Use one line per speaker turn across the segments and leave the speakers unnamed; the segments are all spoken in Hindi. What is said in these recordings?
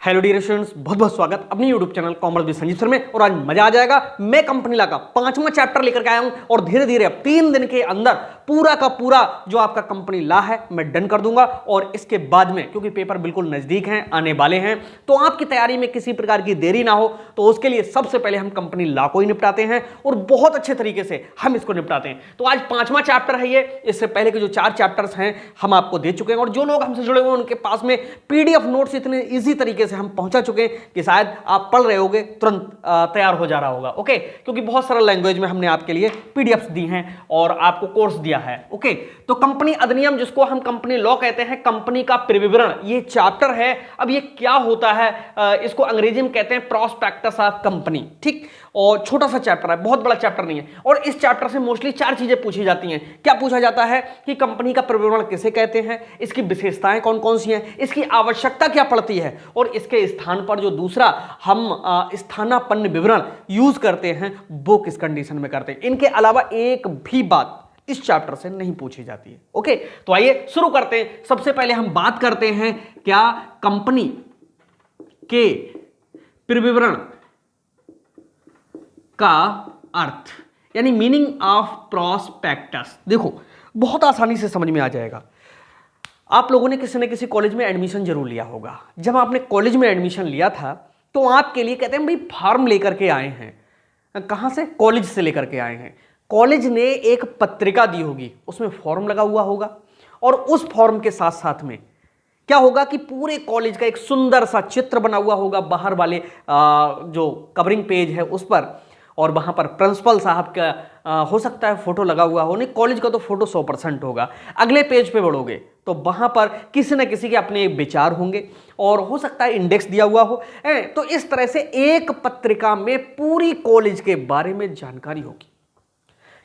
हेलो डियर स्टूडेंट्स, बहुत बहुत स्वागत अपनी YouTube channel commerce with Sanjeev sir में। और आज मजा आ जाएगा। मैं कंपनी ला का 5वां चैप्टर लेकर के आया हूं और धीरे धीरे अब 3 दिन के अंदर पूरा का पूरा जो आपका कंपनी ला है मैं डन कर दूंगा। और इसके बाद में क्योंकि पेपर बिल्कुल नजदीक हैं, आने वाले हैं, तो आपकी तैयारी में किसी प्रकार की देरी ना हो, तो उसके लिए सबसे पहले हम कंपनी ला को ही निपटाते हैं और बहुत अच्छे तरीके से हम इसको निपटाते हैं। तो आज 5वां चैप्टर है ये। इससे पहले के जो 4 चैप्टर्स हैं हम आपको दे चुके हैं और जो लोग हमसे जुड़े हुए हैं उनके पास में पीडीएफ नोट्स इतने इजी तरीके से हम पहुंचा चुके हैं कि शायद आप पढ़ रहे होगे तुरंत तैयार हो जा रहा होगा। ओके, क्योंकि बहुत सरल लैंग्वेज में हमने आपके लिए पीडीएफ्स दी हैं और आपको कोर्स दिया है। ओके, तो कंपनी अधिनियम जिसको हम कंपनी लॉ कहते हैं, कंपनी का परिविवरण, ये चैप्टर है। अब ये क्या होता है, इसको अंग्रेजी में कहते हैं प्रॉस्पेक्टस ऑफ कंपनी। ठीक, और छोटा सा चैप्टर है, बहुत बड़ा चैप्टर नहीं है। और इस चैप्टर से मोस्टली 4 चीजें पूछी जाती हैं। क्या पूछा जाता है कि कंपनी का परिविवरण किसे कहते हैं, इसकी विशेषताएं कौन कौन सी हैं, इसकी आवश्यकता क्या पड़ती है, और इसके स्थान पर जो दूसरा हम स्थानापन्न विवरण यूज करते हैं वो किस कंडीशन में करते हैं। इनके अलावा एक भी बात इस चैप्टर से नहीं पूछी जाती है। ओके, तो आइए शुरू करते हैं। सबसे पहले हम बात करते हैं क्या कंपनी के परिविवरण का अर्थ, यानी मीनिंग ऑफ प्रॉस्पेक्टस। देखो, बहुत आसानी से समझ में आ जाएगा। आप लोगों ने किसी न किसी कॉलेज में एडमिशन जरूर लिया होगा। जब आपने कॉलेज में एडमिशन लिया था तो आपके लिए कहते हैं भाई फॉर्म लेकर के आए हैं। कहां से? कॉलेज से लेकर के आए हैं। कॉलेज ने एक पत्रिका दी होगी, उसमें फॉर्म लगा हुआ होगा और उस फॉर्म के साथ साथ में क्या होगा कि पूरे कॉलेज का एक सुंदर सा चित्र बना हुआ होगा बाहर वाले जो कवरिंग पेज है उस पर, और वहां पर प्रिंसिपल साहब का हो सकता है फोटो लगा हुआ हो। नहीं, कॉलेज का तो फोटो 100% होगा। अगले पेज पे बढ़ोगे तो वहां पर किसी न किसी के अपने विचार होंगे और हो सकता है इंडेक्स दिया हुआ हो। तो इस तरह से एक पत्रिका में पूरी कॉलेज के बारे में जानकारी होगी।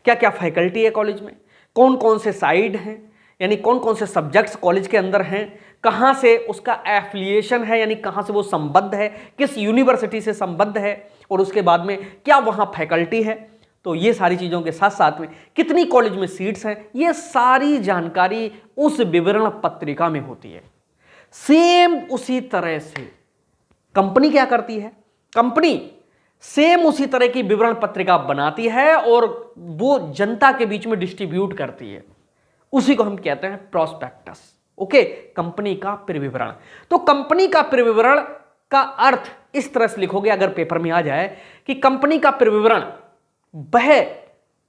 क्या क्या फैकल्टी है कॉलेज में, कौन कौन से साइड हैं, यानी कौन कौन से सब्जेक्ट्स कॉलेज के अंदर हैं, कहां से उसका एफिलिएशन है, यानी कहां से वो संबद्ध है, किस यूनिवर्सिटी से संबद्ध है, और उसके बाद में क्या वहां फैकल्टी है। तो ये सारी चीजों के साथ साथ में कितनी कॉलेज में सीट्स हैं, ये सारी जानकारी उस विवरण पत्रिका में होती है। सेम उसी तरह से कंपनी क्या करती है, कंपनी सेम उसी तरह की विवरण पत्रिका बनाती है और वो जनता के बीच में डिस्ट्रीब्यूट करती है। उसी को हम कहते हैं प्रॉस्पेक्टस। ओके, कंपनी का परिविवरण। तो कंपनी का परिविवरण का अर्थ इस तरह से लिखोगे अगर पेपर में आ जाए कि कंपनी का परिविवरण वह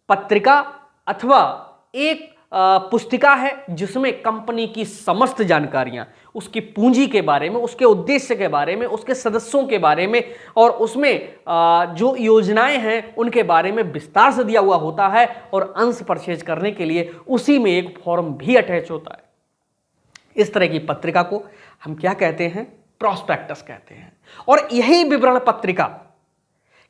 पत्रिका अथवा एक पुस्तिका है जिसमें कंपनी की समस्त जानकारियां, उसकी पूंजी के बारे में, उसके उद्देश्य के बारे में, उसके सदस्यों के बारे में और उसमें जो योजनाएं हैं उनके बारे में विस्तार से दिया हुआ होता है। और अंश परचेज करने के लिए उसी में एक फॉर्म भी अटैच होता है। इस तरह की पत्रिका को हम क्या कहते हैं? प्रॉस्पेक्टस कहते हैं। और यही विवरण पत्रिका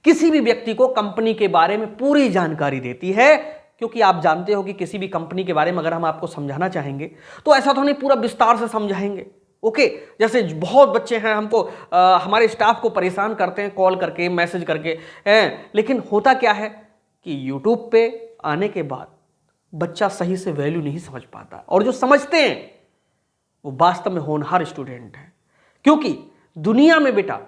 किसी भी व्यक्ति को कंपनी के बारे में पूरी जानकारी देती है, क्योंकि आप जानते हो कि किसी भी कंपनी के बारे में अगर हम आपको समझाना चाहेंगे तो ऐसा तो नहीं पूरा विस्तार से समझाएंगे। ओके, जैसे बहुत बच्चे हैं हमको हमारे स्टाफ को परेशान करते हैं कॉल करके, मैसेज करके हैं, लेकिन होता क्या है कि यूट्यूब पे आने के बाद बच्चा सही से वैल्यू नहीं समझ पाता, और जो समझते हैं वो वास्तव में होनहार स्टूडेंट है। क्योंकि दुनिया में बेटा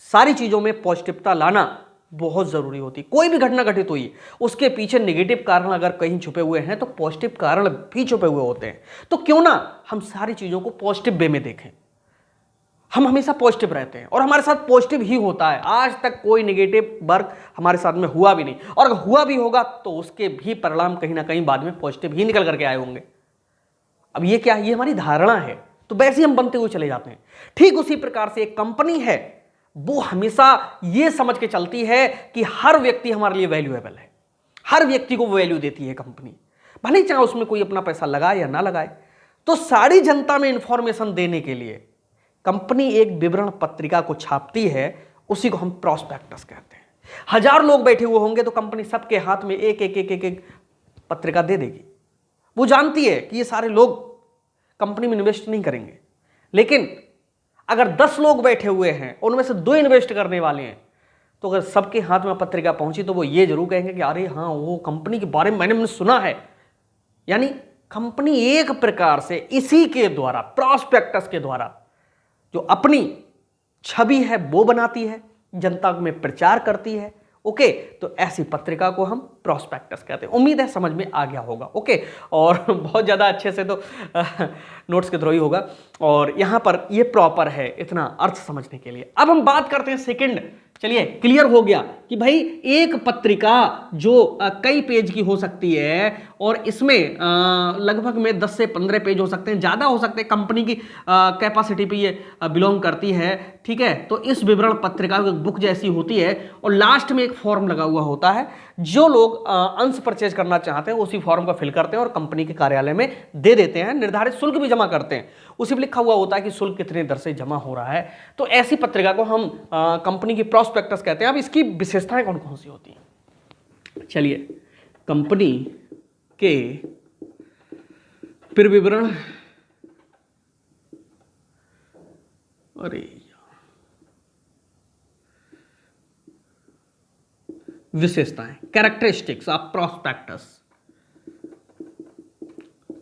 सारी चीजों में पॉजिटिवता लाना बहुत जरूरी होती। कोई भी घटना घटित हुई, उसके पीछे नेगेटिव कारण अगर कहीं छुपे हुए हैं तो पॉजिटिव कारण भी छुपे हुए होते हैं। तो क्यों ना हम सारी चीजों को पॉजिटिव वे में देखें। हम हमेशा पॉजिटिव रहते हैं और हमारे साथ पॉजिटिव ही होता है। आज तक कोई नेगेटिव वर्क हमारे साथ में हुआ भी नहीं, और अगर हुआ भी होगा तो उसके भी परिणाम कहीं ना कहीं बाद में पॉजिटिव ही निकल करके आए होंगे। अब ये क्या है? ये हमारी धारणा है, तो वैसे ही हम बनते हुए चले जाते हैं। ठीक उसी प्रकार से एक कंपनी है, वो हमेशा ये समझ के चलती है कि हर व्यक्ति हमारे लिए वैल्यूएबल है, हर व्यक्ति को वैल्यू देती है कंपनी, भले चाहे उसमें कोई अपना पैसा लगाए या ना लगाए। तो सारी जनता में इंफॉर्मेशन देने के लिए कंपनी एक विवरण पत्रिका को छापती है, उसी को हम प्रॉस्पेक्टस कहते हैं। 1000 लोग बैठे हुए होंगे तो कंपनी सबके हाथ में एक एक एक एक, एक पत्रिका दे देगी। वो जानती है कि ये सारे लोग कंपनी में इन्वेस्ट नहीं करेंगे, लेकिन अगर 10 लोग बैठे हुए हैं उनमें से 2 इन्वेस्ट करने वाले हैं, तो अगर सबके हाथ में पत्रिका पहुंची तो वो ये जरूर कहेंगे कि अरे हाँ, वो कंपनी के बारे में मैंने सुना है। यानी कंपनी एक प्रकार से इसी के द्वारा, प्रॉस्पेक्टस के द्वारा, जो अपनी छवि है वो बनाती है, जनता में प्रचार करती है। ओके, तो ऐसी पत्रिका को हम प्रोस्पेक्टस कहते हैं। उम्मीद है समझ में आ गया होगा। ओके, और बहुत ज़्यादा अच्छे से तो नोट्स के थ्रू ही होगा, और यहाँ पर ये प्रॉपर है इतना अर्थ समझने के लिए। अब हम बात करते हैं सेकंड। चलिए, क्लियर हो गया कि भाई एक पत्रिका जो कई पेज की हो सकती है, और इसमें लगभग में 10 से 15 पेज हो सकते हैं, ज़्यादा हो सकते हैं, कंपनी की कैपेसिटी पे ये बिलोंग करती है। ठीक है, तो इस विवरण पत्रिका बुक जैसी होती है, और लास्ट में एक फॉर्म लगा हुआ होता है। जो लोग अंश परचेज करना चाहते हैं उसी फॉर्म को फिल करते हैं और कंपनी के कार्यालय में दे देते हैं। निर्धारित शुल्क भी जमा करते हैं, उसी पर लिखा हुआ होता है कि शुल्क कितने दर से जमा हो रहा है। तो ऐसी पत्रिका को हम कंपनी की प्रोस्पेक्टस कहते हैं। अब इसकी विशेषताएं कौन कौन सी होती हैं? चलिए, कंपनी के फिर विवरण, अरे विशेषताएं, कैरेक्टरिस्टिक्स ऑफ प्रोस्पेक्टस।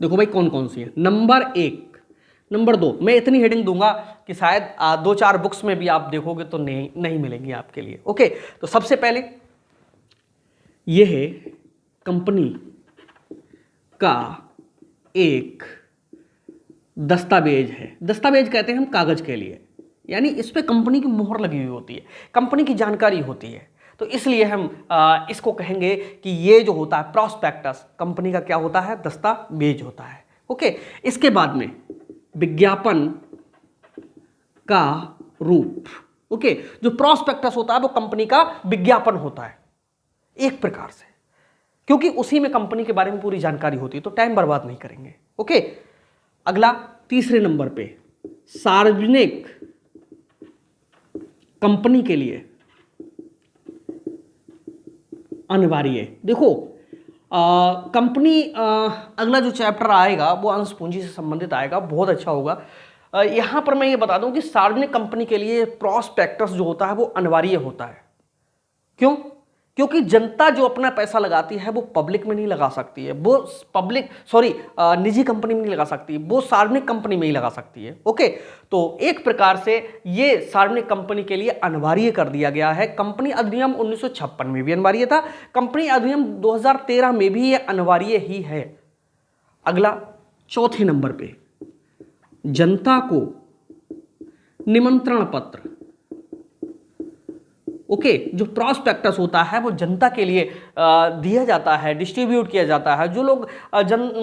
देखो भाई कौन कौन सी है। नंबर 1, नंबर 2, मैं इतनी हेडिंग दूंगा कि शायद 2-4 बुक्स में भी आप देखोगे तो नहीं मिलेंगी आपके लिए। ओके, तो सबसे पहले यह है कंपनी का एक दस्तावेज है। दस्तावेज कहते हैं हम कागज के लिए, यानी इस पे कंपनी की मोहर लगी हुई होती है, कंपनी की जानकारी होती है। तो इसलिए हम इसको कहेंगे कि ये जो होता है प्रोस्पेक्टस, कंपनी का क्या होता है? दस्तावेज होता है। ओके, इसके बाद में विज्ञापन का रूप। ओके, जो प्रोस्पेक्टस होता है वो कंपनी का विज्ञापन होता है एक प्रकार से, क्योंकि उसी में कंपनी के बारे में पूरी जानकारी होती है। तो टाइम बर्बाद नहीं करेंगे। ओके, अगला तीसरे नंबर पे सार्वजनिक कंपनी के लिए अनिवार्य। देखो कंपनी, अगला जो चैप्टर आएगा वो अंश पूंजी से संबंधित आएगा, बहुत अच्छा होगा। यहां पर मैं ये बता दूं कि सार्वजनिक कंपनी के लिए प्रोस्पेक्टस जो होता है वो अनिवार्य होता है। क्यों? क्योंकि जनता जो अपना पैसा लगाती है वो पब्लिक में नहीं लगा सकती है, वो निजी कंपनी में नहीं लगा सकती, वो सार्वजनिक कंपनी में ही लगा सकती है। ओके, तो एक प्रकार से ये सार्वजनिक कंपनी के लिए अनिवार्य कर दिया गया है। कंपनी अधिनियम 1956 में भी अनिवार्य था, कंपनी अधिनियम 2013 में भी ये अनिवार्य ही है। अगला चौथे नंबर पे जनता को निमंत्रण पत्र। ओके, जो प्रोस्पेक्टस होता है वो जनता के लिए दिया जाता है, डिस्ट्रीब्यूट किया जाता है। जो लोग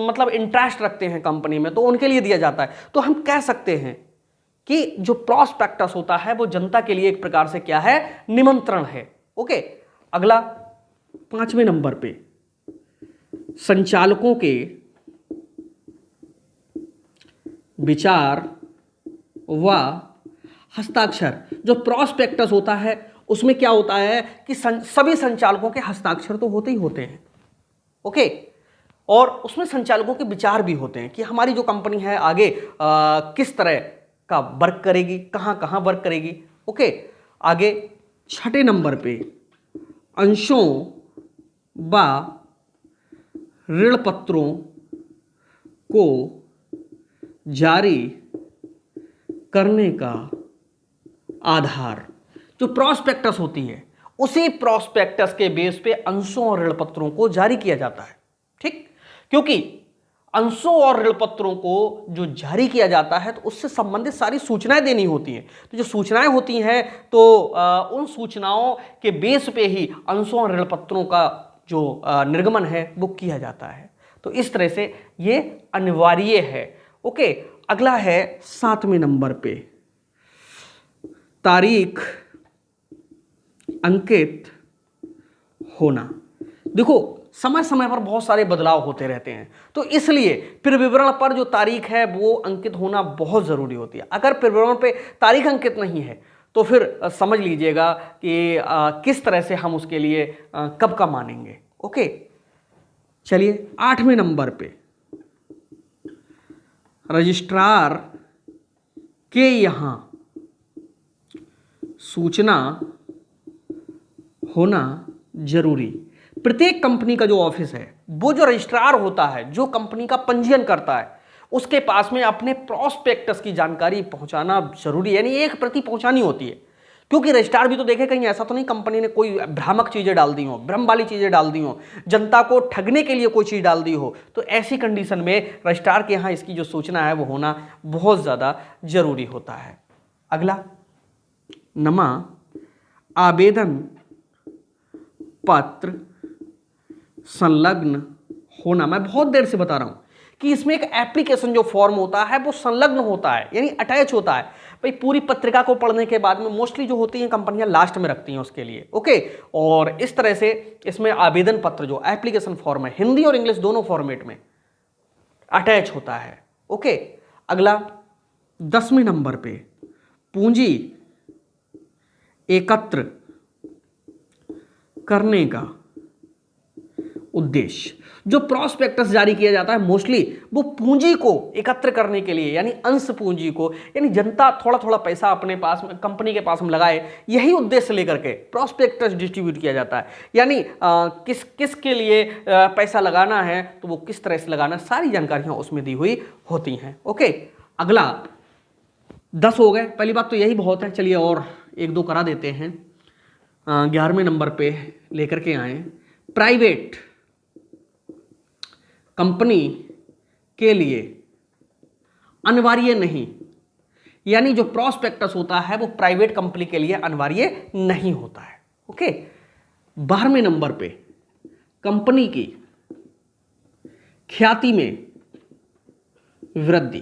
मतलब इंटरेस्ट रखते हैं कंपनी में तो उनके लिए दिया जाता है। तो हम कह सकते हैं कि जो प्रोस्पेक्टस होता है वो जनता के लिए एक प्रकार से क्या है? निमंत्रण है। ओके, अगला 5वें नंबर पे संचालकों के विचार व हस्ताक्षर। जो प्रोस्पेक्टस होता है उसमें क्या होता है कि सभी संचालकों के हस्ताक्षर तो होते ही होते हैं। ओके, और उसमें संचालकों के विचार भी होते हैं कि हमारी जो कंपनी है आगे किस तरह का वर्क करेगी, कहां कहां वर्क करेगी। ओके, आगे 6ठे नंबर पे अंशों व ऋण पत्रों को जारी करने का आधार। जो प्रोस्पेक्टस होती है उसी प्रोस्पेक्टस के बेस पे अंशों और ऋण पत्रों को जारी किया जाता है। ठीक, क्योंकि अंशों और ऋण पत्रों को जो जारी किया जाता है तो उससे संबंधित सारी सूचनाएं देनी होती हैं। तो जो सूचनाएं होती हैं तो उन सूचनाओं के बेस पे ही अंशों और ऋण पत्रों का जो निर्गमन है वो किया जाता है। तो इस तरह से ये अनिवार्य है। ओके, अगला है 7वें नंबर पे तारीख अंकित होना। देखो समय समय पर बहुत सारे बदलाव होते रहते हैं, तो इसलिए फिर विवरण पर जो तारीख है वो अंकित होना बहुत ज़रूरी होती है। अगर फिर विवरण पे तारीख अंकित नहीं है तो फिर समझ लीजिएगा कि किस तरह से हम उसके लिए कब का मानेंगे। ओके, चलिए 8वें नंबर पे रजिस्ट्रार के यहाँ सूचना होना जरूरी। प्रत्येक कंपनी का जो ऑफिस है वो जो रजिस्ट्रार होता है, जो कंपनी का पंजीयन करता है, उसके पास में अपने प्रॉस्पेक्टस की जानकारी पहुंचाना जरूरी है, यानी एक प्रति पहुंचानी होती है। क्योंकि रजिस्ट्रार भी तो देखे, कहीं ऐसा तो नहीं कंपनी ने कोई भ्रामक चीजें डाल दी हो, भ्रम वाली चीजें डाल दी हो, जनता को ठगने के लिए कोई चीज डाल दी हो, तो ऐसी कंडीशन में रजिस्ट्रार के यहाँ इसकी जो सूचना है वो होना बहुत ज्यादा जरूरी होता है। अगला, नमा आवेदन पत्र संलग्न होना। मैं बहुत देर से बता रहा हूं कि इसमें एक एप्लीकेशन जो फॉर्म होता है वो संलग्न होता है, यानी अटैच होता है। भाई पूरी पत्रिका को पढ़ने के बाद में मोस्टली जो होती हैं कंपनियां लास्ट में रखती हैं उसके लिए, ओके। और इस तरह से इसमें आवेदन पत्र जो एप्लीकेशन फॉर्म है, हिंदी और इंग्लिश दोनों फॉर्मेट में अटैच होता है, ओके। अगला 10वें नंबर पे, पूंजी एकत्र करने का उद्देश्य। जो प्रॉस्पेक्टस जारी किया जाता है मोस्टली वो पूंजी को एकत्र करने के लिए, यानी अंश पूंजी को, यानी जनता थोड़ा थोड़ा पैसा अपने पास में कंपनी के पास में लगाए, यही उद्देश्य लेकर के प्रॉस्पेक्टस डिस्ट्रीब्यूट किया जाता है। यानी किस किस के लिए पैसा लगाना है, तो वो किस तरह से लगाना, सारी जानकारियां उसमें दी हुई होती हैं, ओके। अगला 10 हो गए, पहली बात तो यही बहुत है, चलिए और एक दो करा देते हैं। 11वें नंबर पे लेकर के आए, प्राइवेट कंपनी के लिए अनिवार्य नहीं, यानी जो प्रॉस्पेक्टस होता है वो प्राइवेट कंपनी के लिए अनिवार्य नहीं होता है, ओके। 12वें नंबर पे, कंपनी की ख्याति में वृद्धि।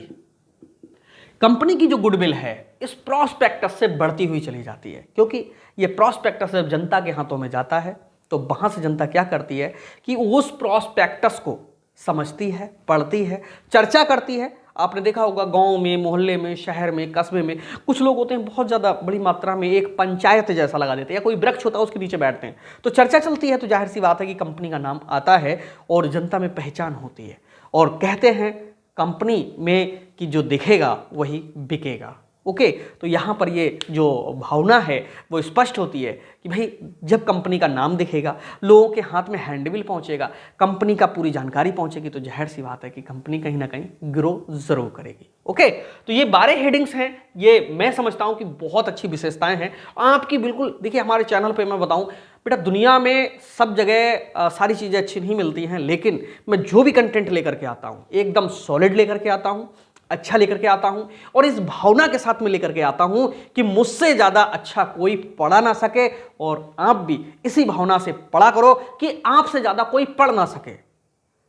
कंपनी की जो गुडविल है इस प्रॉस्पेक्टस से बढ़ती हुई चली जाती है, क्योंकि ये प्रॉस्पेक्टस जब जनता के हाथों में जाता है तो वहां से जनता क्या करती है कि उस प्रॉस्पेक्टस को समझती है, पढ़ती है, चर्चा करती है। आपने देखा होगा गांव में, मोहल्ले में, शहर में, कस्बे में कुछ लोग होते हैं बहुत ज़्यादा बड़ी मात्रा में एक पंचायत जैसा लगा देते हैं, या कोई वृक्ष होता है उसके नीचे बैठते हैं, तो चर्चा चलती है, तो जाहिर सी बात है कि कंपनी का नाम आता है और जनता में पहचान होती है। और कहते हैं कंपनी में कि जो दिखेगा वही बिकेगा, ओके। तो यहाँ पर ये जो भावना है वो स्पष्ट होती है कि भाई जब कंपनी का नाम दिखेगा, लोगों के हाथ में हैंडबिल पहुँचेगा, कंपनी का पूरी जानकारी पहुँचेगी, तो जाहिर सी बात है कि कंपनी कहीं ना कहीं ग्रो जरूर करेगी, ओके। तो ये 12 हेडिंग्स हैं, ये मैं समझता हूँ कि बहुत अच्छी विशेषताएं हैं आपकी। बिल्कुल देखिए, हमारे चैनल पर मैं बताऊँ बेटा, दुनिया में सब जगह सारी चीज़ें अच्छी नहीं मिलती हैं, लेकिन मैं जो भी कंटेंट लेकर के आता हूँ एकदम सॉलिड लेकर के आता हूँ, अच्छा लेकर के आता हूं, और इस भावना के साथ में लेकर के आता हूं कि मुझसे ज्यादा अच्छा कोई पढ़ा ना सके, और आप भी इसी भावना से पढ़ा करो कि आपसे ज्यादा कोई पढ़ ना सके।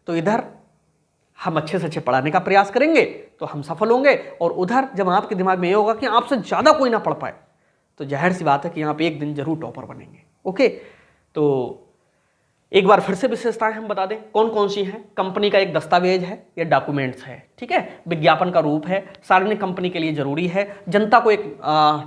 तो इधर हम अच्छे से अच्छे पढ़ाने का प्रयास करेंगे तो हम सफल होंगे, और उधर जब आपके दिमाग में ये होगा कि आपसे ज्यादा कोई ना पढ़ पाए, तो जाहिर सी बात है कि आप एक दिन जरूर टॉपर बनेंगे, ओके। तो एक बार फिर से विशेषताएं हम बता दें कौन कौन सी हैं। कंपनी का एक दस्तावेज है या डॉक्यूमेंट्स है, ठीक है, विज्ञापन का रूप है, सार्वजनिक कंपनी के लिए जरूरी है, जनता को एक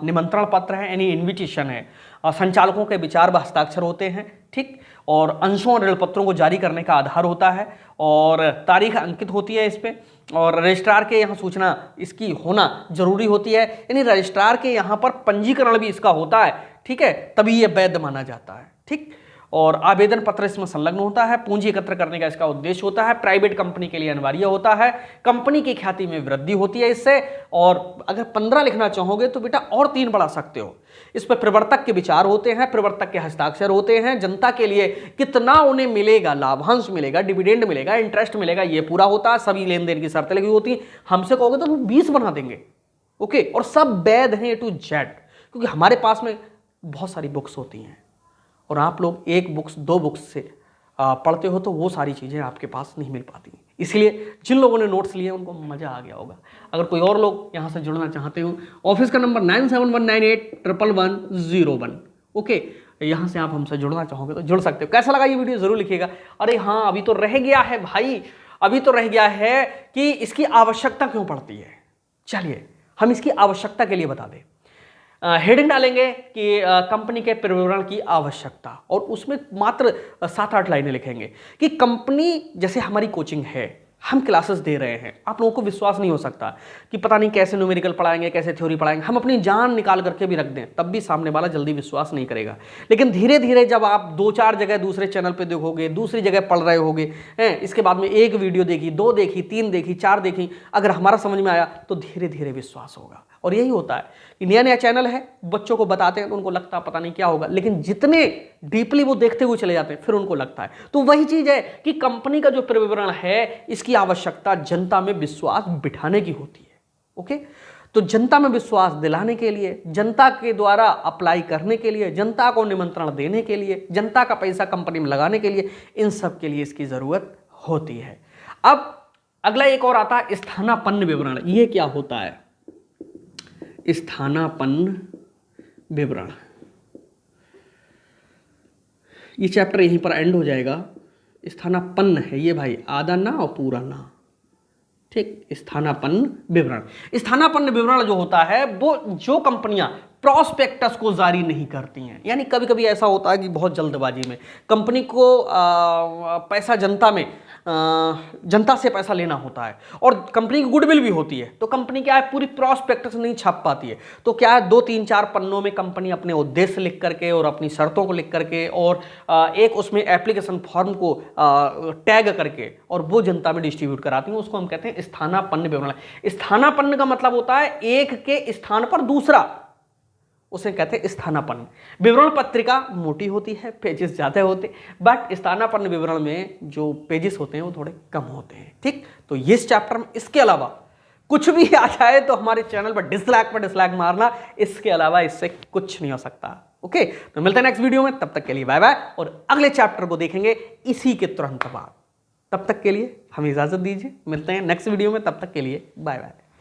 निमंत्रण पत्र है यानी इन्विटेशन है, संचालकों के विचार व हस्ताक्षर होते हैं, ठीक, और अंशों और ऋण पत्रों को जारी करने का आधार होता है, और तारीख अंकित होती है इस पे, और रजिस्ट्रार के यहाँ सूचना इसकी होना जरूरी होती है, यानी रजिस्ट्रार के यहाँ पर पंजीकरण भी इसका होता है, ठीक है, तभी ये वैध माना जाता है, ठीक। और आवेदन पत्र इसमें संलग्न होता है, पूंजी एकत्र करने का इसका उद्देश्य होता है, प्राइवेट कंपनी के लिए अनिवार्य होता है, कंपनी की ख्याति में वृद्धि होती है इससे, और अगर 15 लिखना चाहोगे तो बेटा और 3 बढ़ा सकते हो। इस पर प्रवर्तक के विचार होते हैं, प्रवर्तक के हस्ताक्षर होते हैं, जनता के लिए कितना उन्हें मिलेगा, लाभांश मिलेगा, डिविडेंड मिलेगा, इंटरेस्ट मिलेगा, ये पूरा होता है, सभी लेन देन की शर्तें लगी होती हैं। हमसे कहोगे तो 20 बना देंगे, ओके, और सब वैध हैं A to Z, क्योंकि हमारे पास में बहुत सारी बुक्स होती हैं, और आप लोग एक बुक्स 2 बुक्स से पढ़ते हो तो वो सारी चीज़ें आपके पास नहीं मिल पाती। इसलिए जिन लोगों ने नोट्स लिए उनको मज़ा आ गया होगा। अगर कोई और लोग यहाँ से जुड़ना चाहते हो, ऑफिस का नंबर 9719811101, ओके, यहाँ से आप हमसे जुड़ना चाहोगे तो जुड़ सकते हो। कैसा लगा ये वीडियो ज़रूर लिखिएगा। अरे हाँ, अभी तो रह गया है भाई, अभी तो रह गया है कि इसकी आवश्यकता क्यों पड़ती है। चलिए हम इसकी आवश्यकता के लिए बता दें। हेडिंग डालेंगे कि कंपनी के विवरण की आवश्यकता, और उसमें मात्र 7-8 लाइनें लिखेंगे कि कंपनी, जैसे हमारी कोचिंग है, हम क्लासेस दे रहे हैं, आप लोगों को विश्वास नहीं हो सकता कि पता नहीं कैसे न्यूमेरिकल पढ़ाएंगे, कैसे थ्योरी पढ़ाएंगे, हम अपनी जान निकाल करके भी रख दें तब भी सामने वाला जल्दी विश्वास नहीं करेगा। लेकिन धीरे धीरे जब आप 2-4 जगह दूसरे चैनल पे देखोगे, दूसरी जगह पढ़ रहे होगे हैं, इसके बाद में एक वीडियो देखी, 2 देखी, 3 देखी, 4 देखी, अगर हमारा समझ में आया तो धीरे धीरे विश्वास होगा। और यही होता है कि नया नया चैनल है, बच्चों को बताते हैं तो उनको लगता है पता नहीं क्या होगा, लेकिन जितने डीपली वो देखते हुए चले जाते हैं फिर उनको लगता है। तो वही चीज है कि कंपनी का जो विवरण है इसकी आवश्यकता जनता में विश्वास बिठाने की होती है। ओके, तो जनता में विश्वास दिलाने के लिए, जनता के द्वारा अप्लाई करने के लिए, जनता को निमंत्रण देने के लिए, जनता का पैसा कंपनी में लगाने के लिए, इन सब के लिए इसकी जरूरत होती है। अब अगला एक और आता है स्थानापन्न विवरण। ये क्या होता है? स्थानापन्न विवरण, ये चैप्टर यहीं पर एंड हो जाएगा। स्थानापन्न है ये भाई, आधा ना और पूरा ना, ठीक। स्थानापन्न विवरण, स्थानापन्न विवरण जो होता है वो जो कंपनियां प्रॉस्पेक्टस को जारी नहीं करती हैं, यानी कभी कभी ऐसा होता है कि बहुत जल्दबाजी में कंपनी को पैसा जनता से पैसा लेना होता है और कंपनी की गुडविल भी होती है, तो कंपनी क्या है पूरी प्रॉस्पेक्टस नहीं छाप पाती है, तो क्या है 2-3-4 पन्नों में कंपनी अपने उद्देश्य लिख करके और अपनी शर्तों को लिख करके और एक उसमें एप्लीकेशन फॉर्म को टैग करके और वो जनता में डिस्ट्रीब्यूट कराती है, उसको हम कहते हैं स्थानापन्न विवरण। स्थानापन्न का मतलब होता है एक के स्थान पर दूसरा, उसे कहते हैं स्थानापन्न विवरण। पत्रिका मोटी होती है, पेजेस ज़्यादा होते हैं, बट स्थानापन्न विवरण में जो पेजेस होते हैं वो थोड़े कम होते हैं, ठीक। तो ये इस चैप्टर में इसके अलावा कुछ भी आ जाए तो हमारे चैनल पर डिसलाइक मारना, इसके अलावा इससे कुछ नहीं हो सकता। ओके, तो मिलते हैं नेक्स्ट वीडियो में, तब तक के लिए बाय बाय, और अगले चैप्टर को देखेंगे इसी के तुरंत बाद। तब तक के लिए हमें इजाजत दीजिए, मिलते हैं नेक्स्ट वीडियो में, तब तक के लिए बाय बाय।